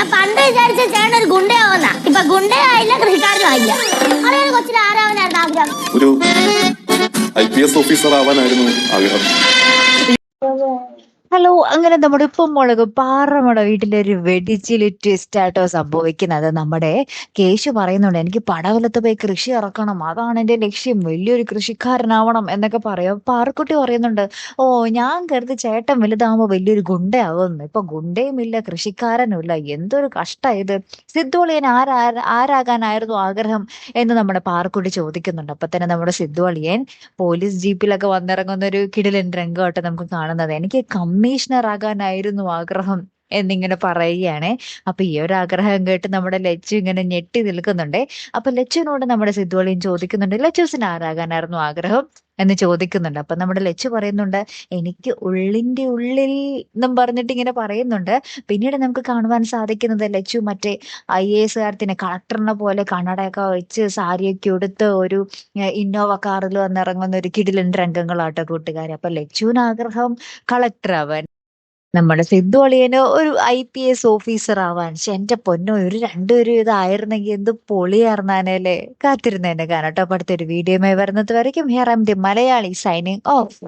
ഞാൻ പണ്ട് വിചാരിച്ച ചേട്ടൻ ഒരു ഗുണ്ടയാവുന്ന. ഇപ്പൊ ഗുണ്ടയായില്ല, കൃഷിക്കാരനും ആയില്ല. അതൊരു കൊച്ചിന് ആരാവനായിരുന്നു ആഗ്രഹം? ഒരു IPS ഓഫീസർ ആവാനായിരുന്നു ആഗ്രഹം. ഹലോ, അങ്ങനെ നമ്മുടെ ഉപ്പും മുളകും പാറമട വീട്ടിലെ ഒരു വെടിച്ചില് ട്വിസ്റ്റ് ആയിട്ടോ സംഭവിക്കുന്നത്. നമ്മുടെ കേശു പറയുന്നുണ്ട്, എനിക്ക് പടവലത്ത് പോയി കൃഷി ഇറക്കണം, അതാണ് എന്റെ ലക്ഷ്യം, വലിയൊരു കൃഷിക്കാരനാവണം എന്നൊക്കെ പറയും. പാറക്കുട്ടി പറയുന്നുണ്ട്, ഓ ഞാൻ കരുതി ചേട്ടൻ വലുതാകുമ്പോ വലിയൊരു ഗുണ്ടയാകുമെന്ന്. ഇപ്പൊ ഗുണ്ടയും ഇല്ല, കൃഷിക്കാരനും ഇല്ല, എന്തൊരു കഷ്ട ഇത്. സിദ്ധുവളിയൻ ആരാകാനായിരുന്നു ആഗ്രഹം എന്ന് നമ്മുടെ പാറക്കുട്ടി ചോദിക്കുന്നുണ്ട്. അപ്പൊ തന്നെ നമ്മുടെ സിദ്ധുവളിയൻ പോലീസ് ജീപ്പിലൊക്കെ വന്നിറങ്ങുന്ന ഒരു കിടിലൻ രംഗമായിട്ട് നമുക്ക് കാണുന്നത്. എനിക്ക് കമ്മീഷണർ ആകാനായിരുന്നു ആഗ്രഹം എന്നിങ്ങനെ പറയുകയാണ്. അപ്പൊ ഈ ഒരു ആഗ്രഹം കേട്ട് നമ്മുടെ ലച്ചു ഇങ്ങനെ ഞെട്ടി നിൽക്കുന്നുണ്ട്. അപ്പൊ ലച്ചുവിനോട് നമ്മുടെ സിദ്ധുവളിയും ചോദിക്കുന്നുണ്ട്, ലച്ചൂസിന് ആരാകാനായിരുന്നു ആഗ്രഹം എന്ന് ചോദിക്കുന്നുണ്ട്. അപ്പൊ നമ്മുടെ ലച്ചു പറയുന്നുണ്ട്, എനിക്ക് ഉള്ളിന്റെ ഉള്ളിൽ എന്നും പറഞ്ഞിട്ട് ഇങ്ങനെ പറയുന്നുണ്ട്. പിന്നീട് നമുക്ക് കാണുവാൻ സാധിക്കുന്നത് ലച്ചു മറ്റേ IAS കാരത്തിനെ കളക്ടറിനെ പോലെ കണ്ണടയൊക്കെ വെച്ച് സാരിയൊക്കെ ഉടുത്ത് ഒരു ഇന്നോവ കാറിൽ വന്നിറങ്ങുന്ന ഒരു കിടിലൻ രംഗങ്ങളാട്ടോ കൂട്ടുകാരെ. അപ്പൊ ലച്ചുവിന് ആഗ്രഹം കളക്ടർ ആവാൻ, നമ്മുടെ സിദ്ധു അളിയന് ഒരു IPS ഓഫീസർ ആവാൻ. പക്ഷെ എന്റെ പൊന്നോ, രണ്ടൊരു ഇതായിരുന്നെങ്കിൽ എന്ത് പൊളിയാർന്നാനല്ലേ. കാത്തിരുന്നേനെ കാണട്ടോ. അപ്പൊ അടുത്തൊരു വീഡിയോയുമായി വരുന്നത് വരയ്ക്കും here I am the Malayali signing of.